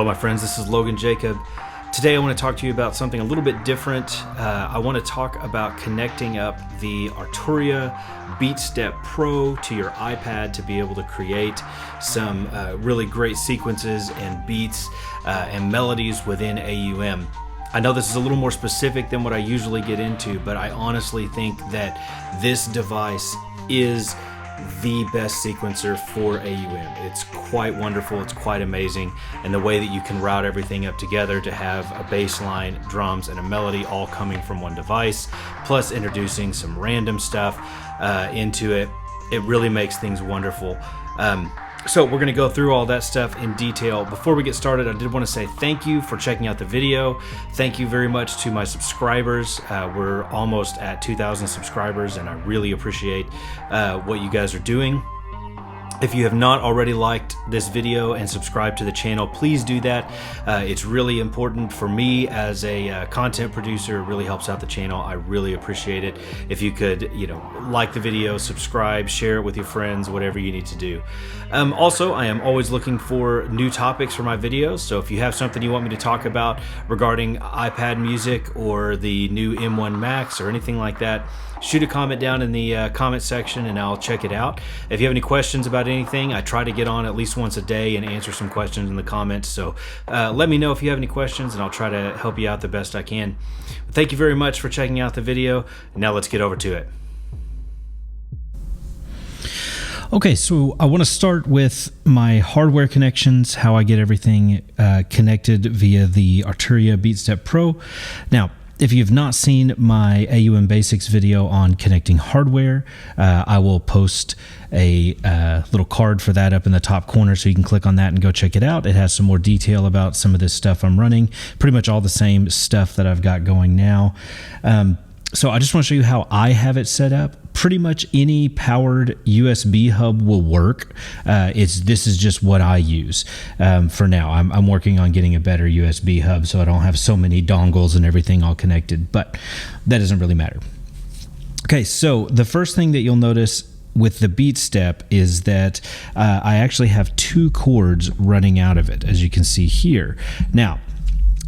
Hello my friends, this is Logan Jacob. Today I want to talk to you about something a little bit different. I want to talk about connecting up the Arturia BeatStep Pro to your iPad to be able to create some really great sequences and beats and melodies within AUM. I know this is a little more specific than what I usually get into, but I honestly think that this device is the best sequencer for AUM. It's quite wonderful, it's quite amazing, and the way that you can route everything up together to have a bass line, drums, and a melody all coming from one device, plus introducing some random stuff into it, it really makes things wonderful. So we're going to go through all that stuff in detail. Before we get started, I did want to say thank you for checking out the video. Thank you very much to my subscribers. We're almost at 2,000 subscribers, and I really appreciate what you guys are doing. If you have not already liked this video and subscribed to the channel, please do that. It's really important for me as a content producer. It really helps out the channel. I really appreciate it. If you could, like the video, subscribe, share it with your friends, whatever you need to do. Also, I am always looking for new topics for my videos. So if you have something you want me to talk about regarding iPad music or the new M1 Max or anything like that, shoot a comment down in the comment section and I'll check it out. If you have any questions about anything, I try to get on at least once a day and answer some questions in the comments. So let me know if you have any questions and I'll try to help you out the best I can. Thank you very much for checking out the video. Now let's get over to it. Okay, so I want to start with my hardware connections, how I get everything connected via the Arturia BeatStep Pro. Now, if you've not seen my AUM Basics video on connecting hardware, I will post a little card for that up in the top corner, so you can click on that and go check it out. It has some more detail about some of this stuff I'm running, pretty much all the same stuff that I've got going now. So I just want to show you how I have it set up. Pretty much any powered USB hub will work. This is just what I use for now. I'm working on getting a better USB hub so I don't have so many dongles and everything all connected, but that doesn't really matter. Okay, so the first thing that you'll notice with the BeatStep is that I actually have two cords running out of it, as you can see here. Now,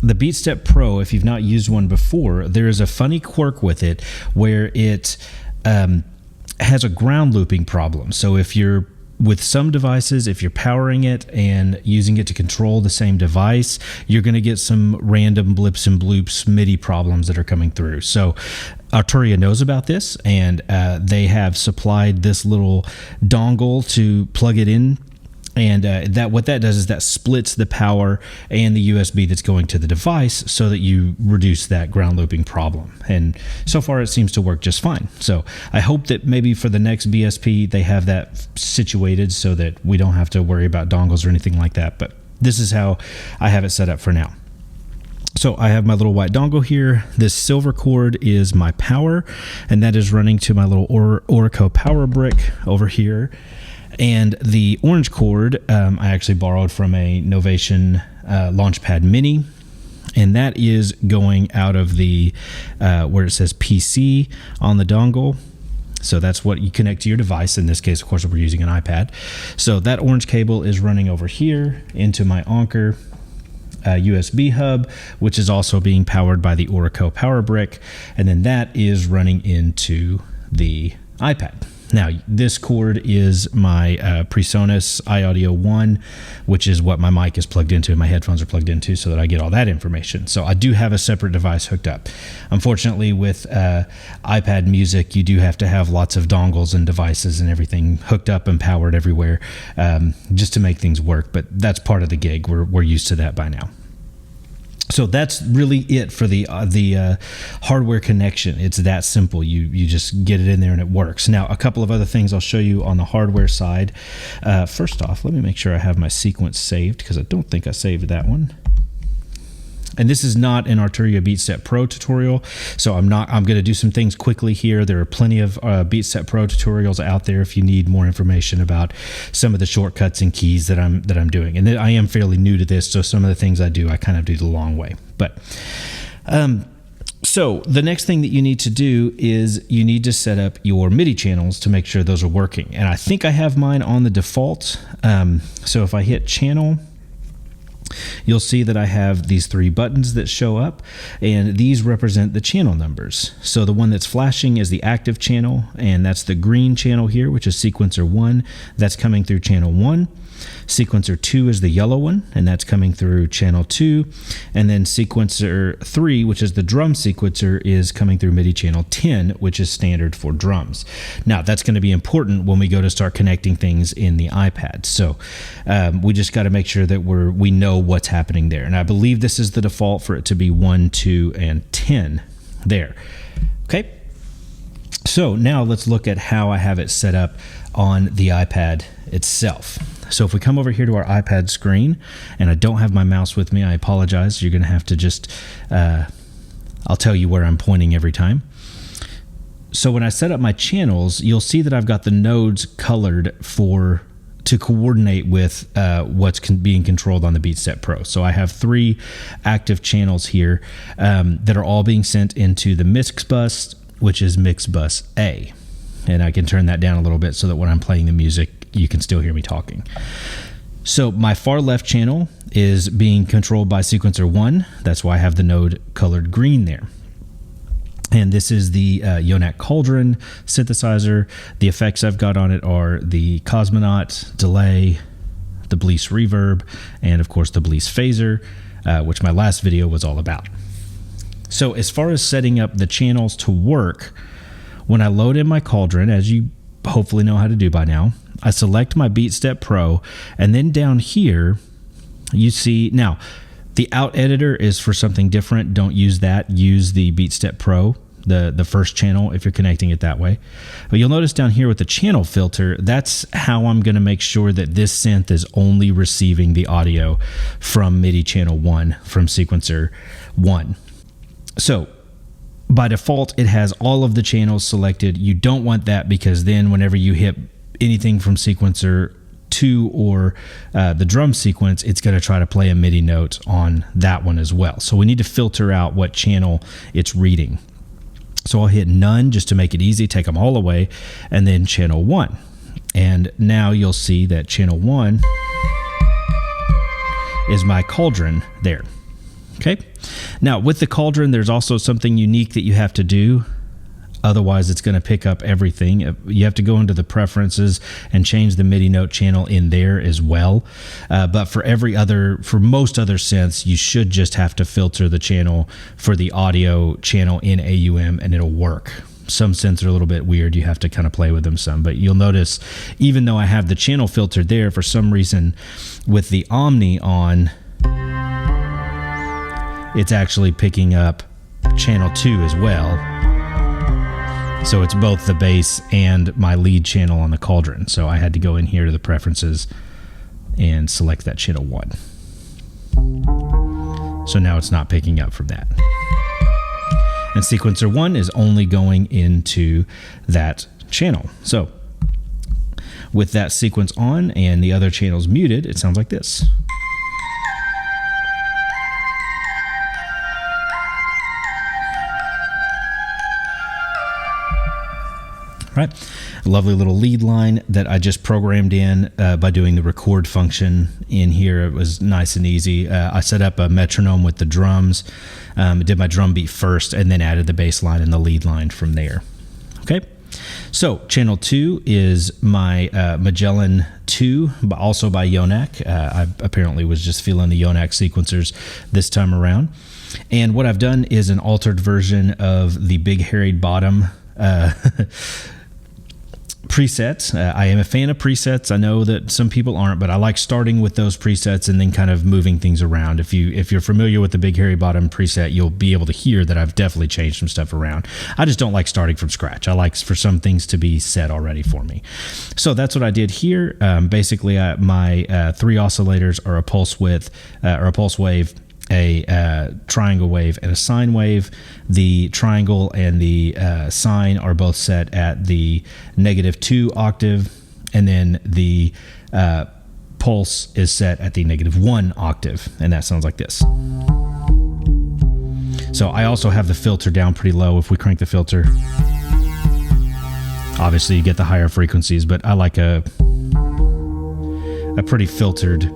the BeatStep Pro, if you've not used one before, there is a funny quirk with it where it has a ground looping problem. So if you're with some devices, if you're powering it and using it to control the same device, you're going to get some random blips and bloops MIDI problems that are coming through. So Arturia knows about this, and they have supplied this little dongle to plug it in. And what that does is that splits the power and the USB that's going to the device so that you reduce that ground looping problem. And so far it seems to work just fine. So I hope that maybe for the next BSP they have that situated so that we don't have to worry about dongles or anything like that. But this is how I have it set up for now. So I have my little white dongle here. This silver cord is my power, and that is running to my little Orico power brick over here. And the orange cord I actually borrowed from a Novation Launchpad Mini, and that is going out of the where it says PC on the dongle. So that's what you connect to your device. In this case, of course, we're using an iPad. So that orange cable is running over here into my Anker USB hub, which is also being powered by the Orico power brick, and then that is running into the iPad. Now, this cord is my PreSonus iAudio 1, which is what my mic is plugged into and my headphones are plugged into, so that I get all that information. So I do have a separate device hooked up. Unfortunately, with iPad music, you do have to have lots of dongles and devices and everything hooked up and powered everywhere just to make things work. But that's part of the gig. We're used to that by now. So that's really it for the hardware connection. It's that simple. You just get it in there and it works. Now, a couple of other things I'll show you on the hardware side. First off, let me make sure I have my sequence saved, because I don't think I saved that one. And this is not an Arturia BeatStep Pro tutorial, so I'm going to do some things quickly here. There are plenty of BeatStep Pro tutorials out there if you need more information about some of the shortcuts and keys that I'm doing. And I am fairly new to this, so some of the things I do, I kind of do the long way. But so the next thing that you need to do is you need to set up your MIDI channels to make sure those are working. And I think I have mine on the default. So if I hit channel, you'll see that I have these 3 buttons that show up, and these represent the channel numbers. So the one that's flashing is the active channel, and that's the green channel here, which is sequencer 1. That's coming through channel 1. Sequencer 2 is the yellow one, and that's coming through channel 2. And then sequencer 3, which is the drum sequencer, is coming through MIDI channel 10, which is standard for drums. Now, that's going to be important when we go to start connecting things in the iPad. So we just got to make sure that we know what's happening there. And I believe this is the default for it to be 1, 2, and 10 there. Okay. So now let's look at how I have it set up on the iPad itself. So if we come over here to our iPad screen, and I don't have my mouse with me, I apologize. You're going to have to just, I'll tell you where I'm pointing every time. So when I set up my channels, you'll see that I've got the nodes colored to coordinate with what's being controlled on the BeatStep Pro. So I have 3 active channels here that are all being sent into the mix bus, which is mix bus A. And I can turn that down a little bit so that when I'm playing the music, you can still hear me talking. So my far left channel is being controlled by sequencer 1. That's why I have the node colored green there. And this is the Yonak Cauldron synthesizer. The effects I've got on it are the Cosmonaut delay, the Bleece reverb, and of course the Bleece phaser, which my last video was all about. So as far as setting up the channels to work, when I load in my Cauldron, as you hopefully know how to do by now, I select my BeatStep Pro, and then down here, you see, now, the out editor is for something different. Don't use that. Use the BeatStep Pro, the first channel, if you're connecting it that way. But you'll notice down here with the channel filter, that's how I'm going to make sure that this synth is only receiving the audio from MIDI channel 1 from sequencer 1. So by default, it has all of the channels selected. You don't want that, because then whenever you hit anything from sequencer 2 or the drum sequence, it's going to try to play a MIDI note on that one as well. So we need to filter out what channel it's reading. So I'll hit none just to make it easy, take them all away, and then channel 1. And now you'll see that channel 1 is my Cauldron there. Okay. Now with the Cauldron, there's also something unique that you have to do. Otherwise, it's going to pick up everything. You have to go into the preferences and change the MIDI note channel in there as well. But for most other synths, you should just have to filter the channel for the audio channel in AUM, and it'll work. Some synths are a little bit weird. You have to kind of play with them some. But you'll notice, even though I have the channel filtered there, for some reason, with the Omni on, it's actually picking up channel 2 as well. So it's both the bass and my lead channel on the Cauldron. So I had to go in here to the preferences and select that channel 1. So now it's not picking up from that. And sequencer 1 is only going into that channel. So with that sequence on and the other channels muted, it sounds like this. Right, a lovely little lead line that I just programmed in by doing the record function in here. It was nice and easy. I set up a metronome with the drums, did my drum beat first, and then added the bass line and the lead line from there. Okay, so channel 2 is my Magellan 2, but also by Yonak. I apparently was just feeling the Yonak sequencers this time around. And what I've done is an altered version of the Big Harried Bottom presets. I am a fan of presets. I know that some people aren't, but I like starting with those presets and then kind of moving things around. If you're familiar with the Big Hairy Bottom preset, you'll be able to hear that I've definitely changed some stuff around. I just don't like starting from scratch. I like for some things to be set already for me. So that's what I did here. Basically, my 3 oscillators are a pulse width or a pulse wave, a triangle wave, and a sine wave. The triangle and the sine are both set at the -2 octave, and then the pulse is set at the -1 octave, and that sounds like this. So I also have the filter down pretty low. If we crank the filter, obviously you get the higher frequencies, but I like a pretty filtered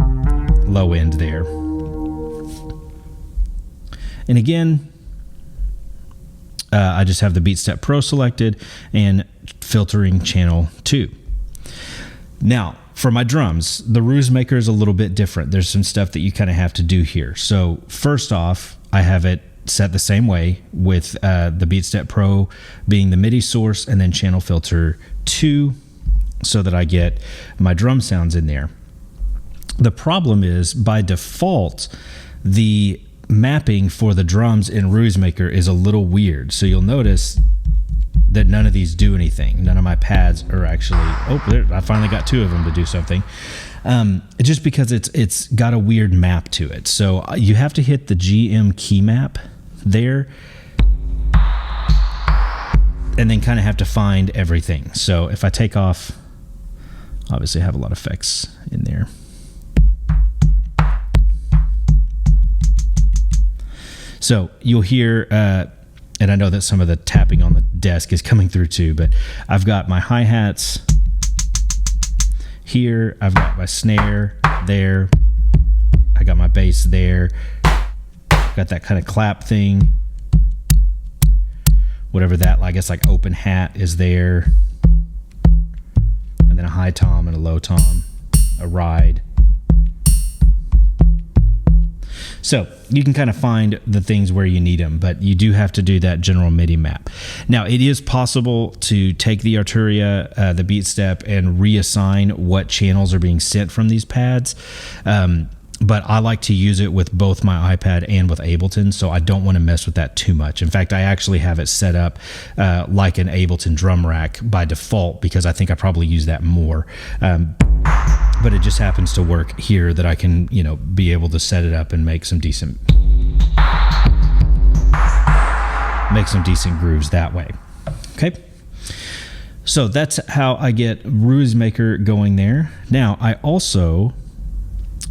low end there. And again, I just have the BeatStep Pro selected and filtering channel 2. Now, for my drums, the Ruismaker is a little bit different. There's some stuff that you kind of have to do here. So first off, I have it set the same way with the BeatStep Pro being the MIDI source and then channel filter 2 so that I get my drum sounds in there. The problem is, by default, the mapping for the drums in Ruismaker is a little weird. So you'll notice that none of these do anything. None of my pads are actually, I finally got 2 of them to do something. Just because it's got a weird map to it. So you have to hit the GM key map there and then kind of have to find everything. So if I take off, obviously I have a lot of effects in there. So you'll hear, and I know that some of the tapping on the desk is coming through too, but I've got my hi-hats here, I've got my snare there, I got my bass there, got that kind of clap thing, whatever that, I guess like open hat is there, and then a high tom and a low tom, a ride. So you can kind of find the things where you need them, but you do have to do that general MIDI map. Now, it is possible to take the Arturia, the BeatStep, and reassign what channels are being sent from these pads. But I like to use it with both my iPad and with Ableton, so I don't want to mess with that too much. In fact, I actually have it set up like an Ableton drum rack by default because I think I probably use that more. But it just happens to work here that I can, be able to set it up and make some decent grooves that way. Okay. So that's how I get Ruismaker going there. Now, I also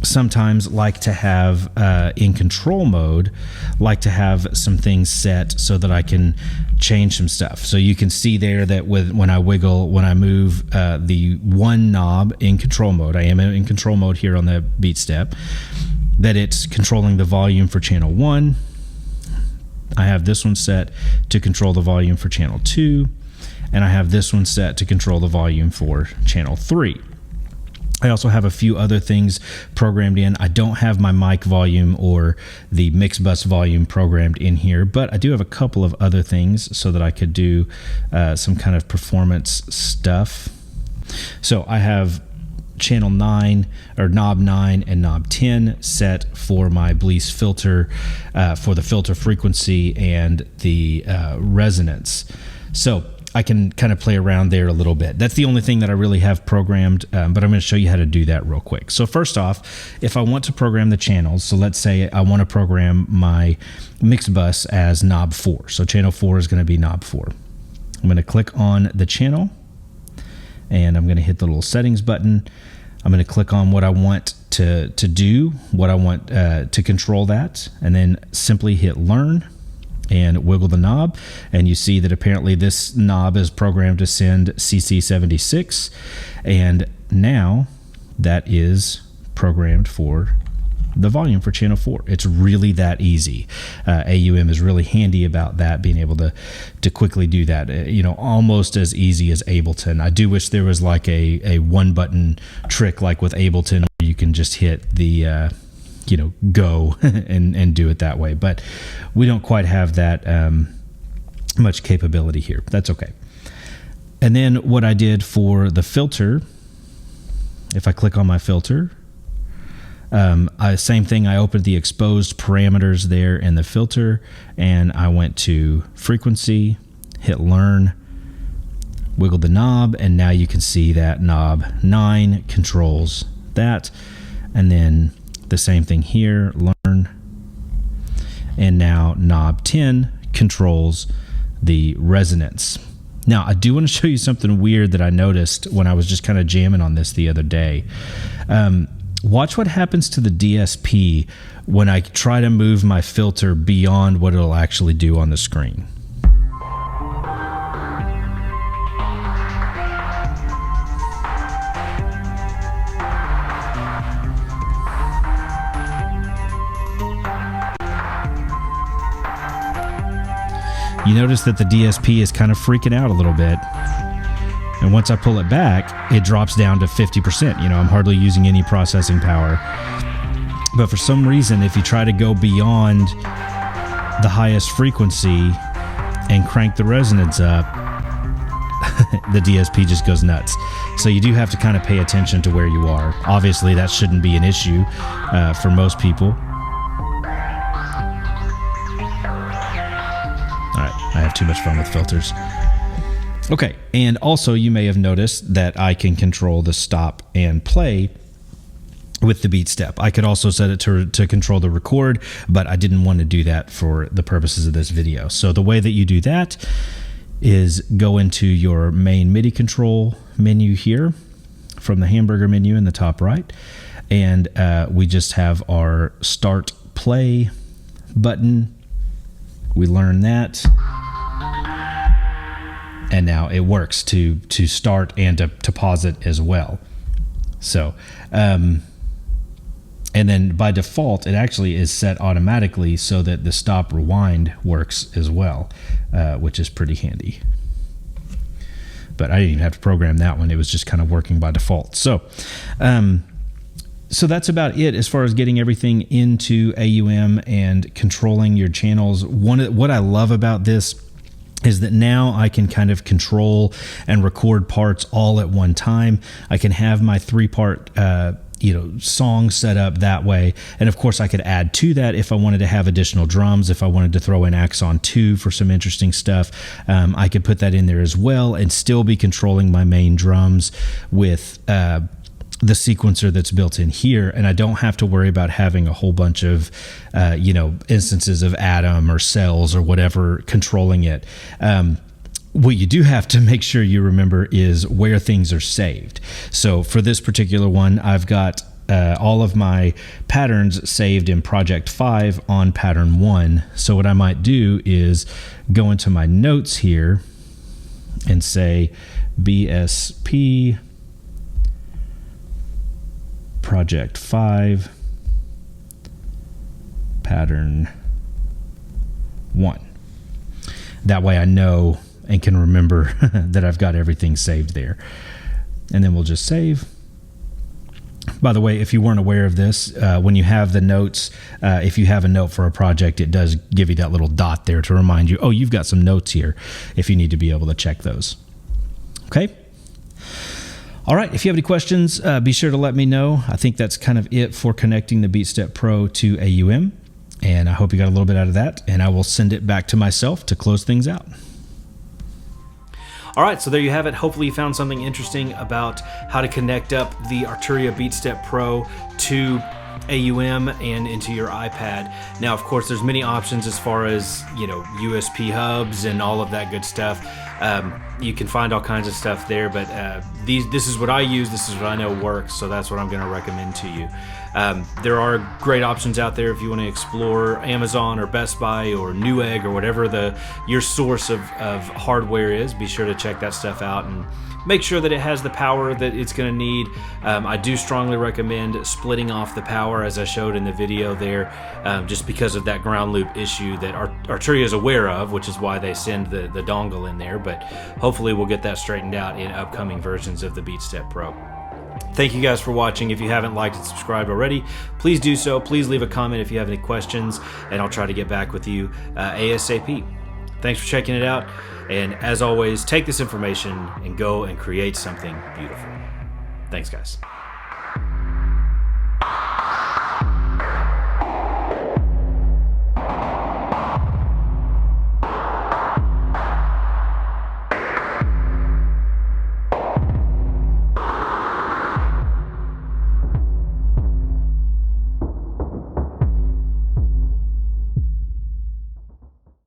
sometimes like to have in control mode, like to have some things set so that I can change some stuff. So you can see there that when I move the one knob in control mode, I am in control mode here on the BeatStep, that it's controlling the volume for channel 1. I have this one set to control the volume for channel 2, and I have this one set to control the volume for channel 3. I also have a few other things programmed in. I don't have my mic volume or the mix bus volume programmed in here, but I do have a couple of other things so that I could do some kind of performance stuff. So I have channel 9 or knob 9 and knob 10 set for my Blease filter for the filter frequency and the resonance. So I can kind of play around there a little bit. That's the only thing that I really have programmed, but I'm going to show you how to do that real quick. So first off, if I want to program the channels, so let's say I want to program my mix bus as knob 4. So channel 4 is going to be knob 4. I'm going to click on the channel, and I'm going to hit the little settings button. I'm going to click on what I want to do, what I want to control that, and then simply hit learn and wiggle the knob, and you see that apparently this knob is programmed to send CC76, and now that is programmed for the volume for channel 4. It's really that easy. AUM is really handy about that, being able to quickly do that, almost as easy as Ableton. I do wish there was like a one button trick like with Ableton where you can just hit the go and do it that way, but we don't quite have that much capability here. That's okay. And then what I did for the filter, if I click on my filter, same thing, I opened the exposed parameters there in the filter, and I went to frequency, hit learn, wiggle the knob, and now you can see that knob 9 controls that, and then the same thing here, learn, and now knob 10 controls the resonance. Now, I do want to show you something weird that I noticed when I was just kind of jamming on this the other day. Watch what happens to the DSP when I try to move my filter beyond what it'll actually do on the screen. you notice that the DSP is kind of freaking out a little bit. And once I pull it back, it drops down to 50%. I'm hardly using any processing power. But for some reason, if you try to go beyond the highest frequency and crank the resonance up, the DSP just goes nuts. So you do have to kind of pay attention to where you are. Obviously, that shouldn't be an issue for most people. All right, I have too much fun with filters. Okay, and also you may have noticed that I can control the stop and play with the beat step. I could also set it to control the record, but I didn't want to do that for the purposes of this video. So the way that you do that is go into your main MIDI control menu here from the hamburger menu in the top right, and we just have our start play button. We learn that, and now it works to start and to pause it as well. So and then by default, it actually is set automatically so that the stop rewind works as well, which is pretty handy. But I didn't even have to program that one. It was just kind of working by default. So that's about it as far as getting everything into AUM and controlling your channels. What I love about this is that now I can kind of control and record parts all at one time. I can have my 3-part song set up that way. And of course I could add to that if I wanted to have additional drums, if I wanted to throw in Axon 2 for some interesting stuff. I could put that in there as well and still be controlling my main drums with the sequencer that's built in here. And I don't have to worry about having a whole bunch of, instances of Atom or Cells or whatever controlling it. What you do have to make sure you remember is where things are saved. So for this particular one, I've got all of my patterns saved in Project 5 on Pattern 1. So what I might do is go into my notes here and say BSP Project 5 Pattern 1. That way I know and can remember that I've got everything saved there. And then we'll just save. By the way, if you weren't aware of this, when you have the notes, if you have a note for a project, it does give you that little dot there to remind you, oh, you've got some notes here if you need to be able to check those. Okay? All right, if you have any questions, be sure to let me know. I think that's kind of it for connecting the BeatStep Pro to AUM. And I hope you got a little bit out of that, and I will send it back to myself to close things out. All right, so there you have it. Hopefully you found something interesting about how to connect up the Arturia BeatStep Pro to AUM and into your iPad. Now, of course, there's many options as far as, USP hubs and all of that good stuff. You can find all kinds of stuff there, but this is what I use. This is what I know works, so that's what I'm going to recommend to you. There are great options out there if you want to explore Amazon or Best Buy or Newegg or whatever your source of hardware is. Be sure to check that stuff out and make sure that it has the power that it's going to need. I do strongly recommend splitting off the power, as I showed in the video there, just because of that ground loop issue that Arturia is aware of, which is why they send the dongle in there. But hopefully we'll get that straightened out in upcoming versions of the BeatStep Pro. Thank you guys for watching. If you haven't liked and subscribed already, please do so. Please leave a comment if you have any questions, and I'll try to get back with you ASAP. Thanks for checking it out, and as always, take this information and go and create something beautiful. Thanks, guys.